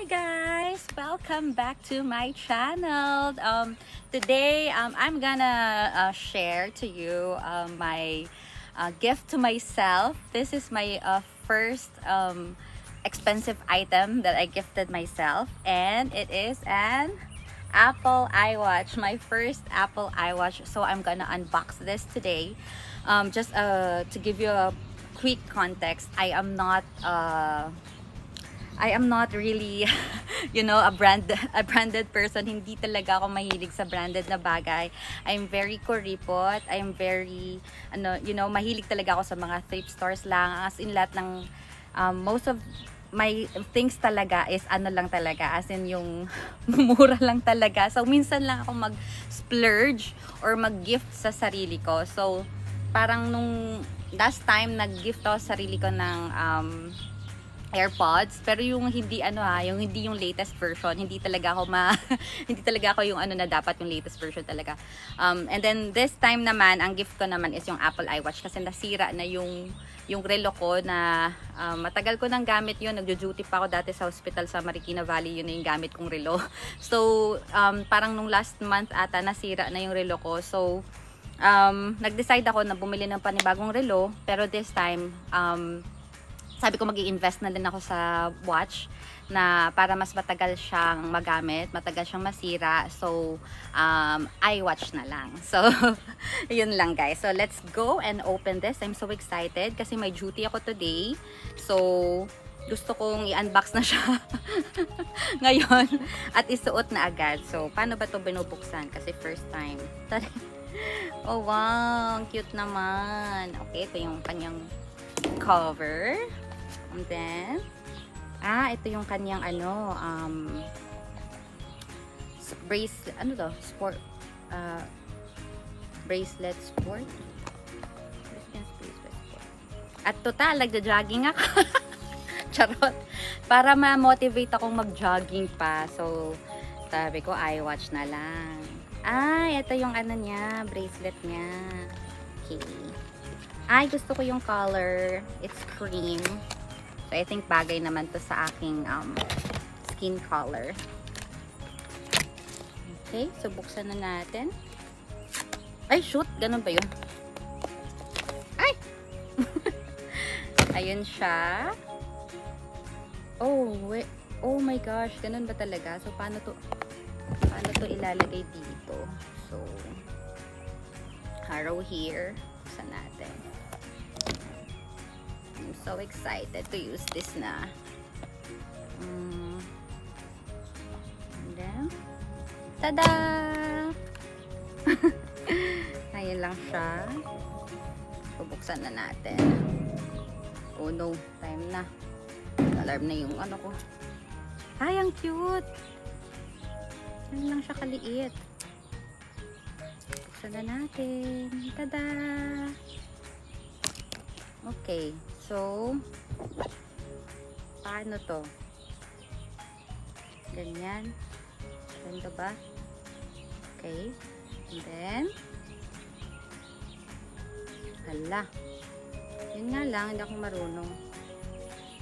Hi guys, welcome back to my channel. Today I'm gonna share to you my gift to myself. This is my first expensive item that I gifted myself, and it is an Apple iWatch, my first Apple iWatch. So I'm gonna unbox this today. Just to give you a quick context, I am not really, you know, a branded person. Hindi talaga ako mahilig sa branded na bagay. I'm very kuripot. I'm very, mahilig talaga ako sa mga thrift stores lang. As in lahat ng, most of my things talaga is lang talaga. As in yung mura lang talaga. So, minsan lang ako mag-splurge or mag-gift sa sarili ko. So, parang nung last time, nag-gift ako sa sarili ko ng, AirPods, pero yung hindi yung latest version, hindi talaga ako hindi talaga ako yung na dapat yung latest version talaga. And then this time naman, ang gift ko naman is yung Apple iWatch kasi nasira na yung relo ko na matagal ko nang gamit yun. Nagjo-duty pa ako dati sa hospital sa Marikina Valley, yun na yung gamit kong relo. So, parang nung last month ata nasira na yung relo ko. So, nag-decide ako na bumili ng panibagong relo, pero this time sabi ko mag-i-invest na din ako sa watch na para mas matagal siyang magamit, matagal siyang masira. So, iWatch na lang. So, yun lang guys. So, let's go and open this. I'm so excited kasi may duty ako today. So, gusto kong i-unbox na siya ngayon at isuot na agad. So, paano ba ito binubuksan? Kasi first time. Oh wow, cute naman. Okay, ito yung kanyang cover. And then, ito yung kanyang sport, bracelet sport. At total, nagja-jogging ako. Charot. Para ma-motivate akong mag-jogging pa. So, sabi ko, iWatch na lang. Ito yung niya, bracelet niya. Okay. Gusto ko yung color. It's cream. So, I think bagay naman to sa aking skin color. Okay, so buksan na natin. Ay, shoot! Ganun ba yun? Ay! Ayun siya. Oh, wait. Oh my gosh, ganun ba talaga? So, paano to ilalagay dito? So, arrow here. Buksan natin. I'm so excited to use this na. And then, tada! Ayan lang siya. Bubuksan na natin. Oh no, time na. Alarm na yung ko. Ay, ang cute! Ayan lang siya kaliit. Buksan na natin. Tada! Okay. So, paano to? Ganyan. Ganda ba? Okay. And then, hala. Yun nga lang, hindi ako marunong.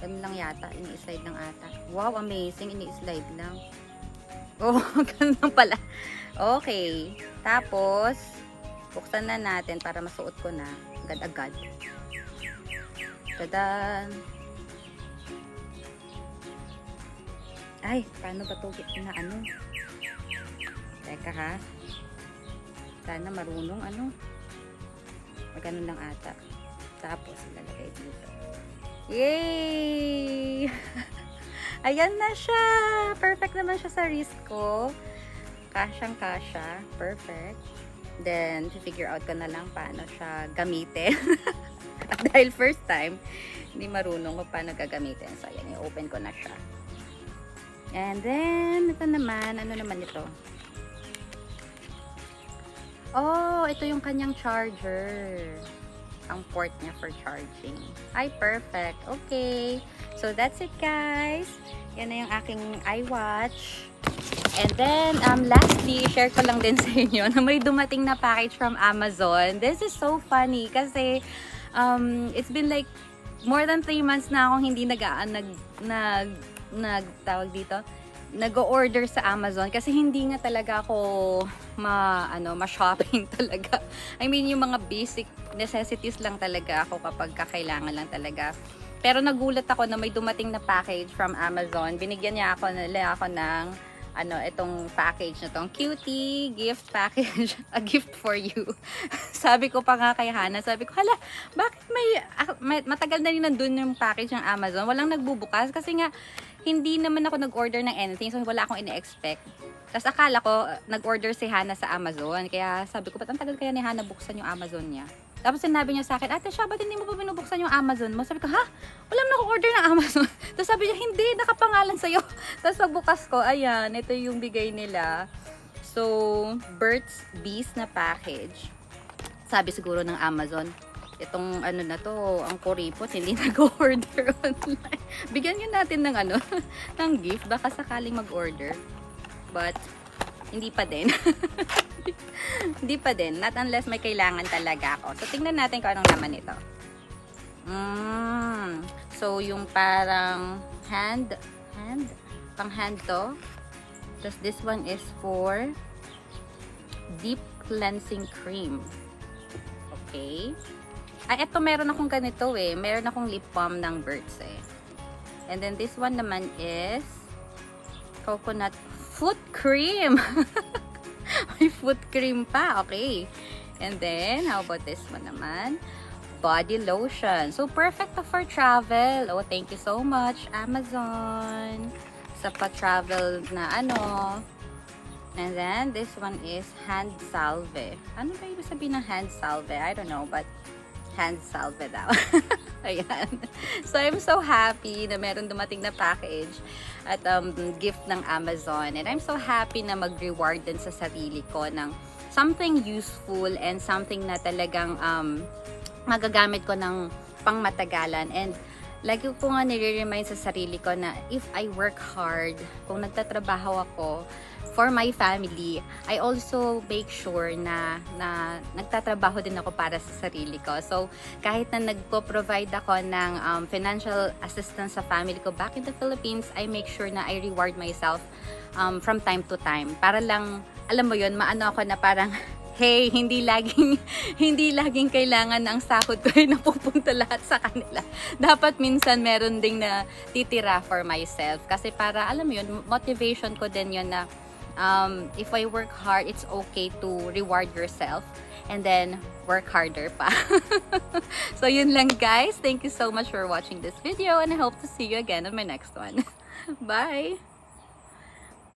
Ganun lang yata. Ini-slide lang ata. Wow, amazing. Ini-slide lang. Oh, ganun pala. Okay. Tapos, buksan na natin para masuot ko na agad-agad. Tadan! Ay, paano ba ito na Teka ha. Sana marunong Ganun lang ata. Tapos, ilalagay dito. Yay! Ayan na siya! Perfect naman siya sa wrist ko. Kasyang-kasya. Perfect. Then, figure out ko na lang paano siya gamitin. At dahil first time, hindi marunong kung paano gagamitin. So, ayan, i-open ko na siya. And then, ito naman, ano naman ito? Oh, ito yung kanyang charger. Ang port niya for charging. Ay, perfect. Okay. So, that's it, guys. Yan na yung aking iWatch. And then, lastly, share ko lang din sa inyo na may dumating na package from Amazon. This is so funny kasi it's been like more than 3 months na akong hindi tawag dito, nag-order sa Amazon kasi hindi nga talaga ako ma-shopping talaga. I mean, yung mga basic necessities lang talaga ako kapag kakailangan lang talaga. Pero nagulat ako na may dumating na package from Amazon. Binigyan nila ako ng itong package na tong cutie gift package, a gift for you. Sabi ko pa nga kay Hana, sabi ko, hala, bakit may matagal na rin nandun yung package ng Amazon, walang nagbubukas kasi nga hindi naman ako nag-order ng anything, so wala akong ine-expect. Tapos akala ko nag-order si Hana sa Amazon, kaya sabi ko, ba't ang tagal kaya ni Hana buksan yung Amazon niya? Tapos sinabi niya sa akin, Ate Sha, ba't hindi mo pa binubuksan yung Amazon mo? Sabi ko, ha? Wala na akong order ng Amazon. Tapos sabi niya, hindi, nakapangalan sa'yo. Tapos pagbukas ko, ayan, ito yung bigay nila. So, Burt's Bees na package. Sabi siguro ng Amazon, itong na to, ang kuripot, hindi nag-order online. Bigyan nyo natin ng ng gift, baka sakaling mag-order. But, hindi pa din. Hindi pa din. Not unless may kailangan talaga ako. So, tingnan natin kung anong laman ito. So, yung parang pang hand to. Tapos, this one is for deep cleansing cream. Okay. Ay, eto meron akong ganito eh. Meron akong lip balm ng Burt's eh. And then, this one naman is coconut foot cream. May foot cream pa. Okay. And then, how about this one naman? Body lotion. So, perfect for travel. Oh, thank you so much, Amazon. Sa pa-travel na And then, this one is hand salve. Ano ba ibig sabihin ng hand salve? I don't know, but hand salve daw. Ayan. So, I'm so happy na meron dumating na package at gift ng Amazon. And I'm so happy na mag-reward din sa sarili ko ng something useful and something na talagang magagamit ko ng pangmatagalan. And lagi ko nga nire-remind sa sarili ko na if I work hard, kung nagtatrabaho ako for my family, I also make sure na nagtatrabaho din ako para sa sarili ko. So, kahit na nagpo-provide ako ng financial assistance sa family ko back in the Philippines, I make sure na I reward myself from time to time. Para lang, alam mo yun, maano ako na parang, hey, hindi laging kailangan ng sahod ko na pupunta lahat sa kanila. Dapat minsan meron ding na titira for myself. Kasi para, alam mo yun, motivation ko din yun na if I work hard, it's okay to reward yourself and then work harder pa. So, yun lang guys. Thank you so much for watching this video and I hope to see you again on my next one. Bye!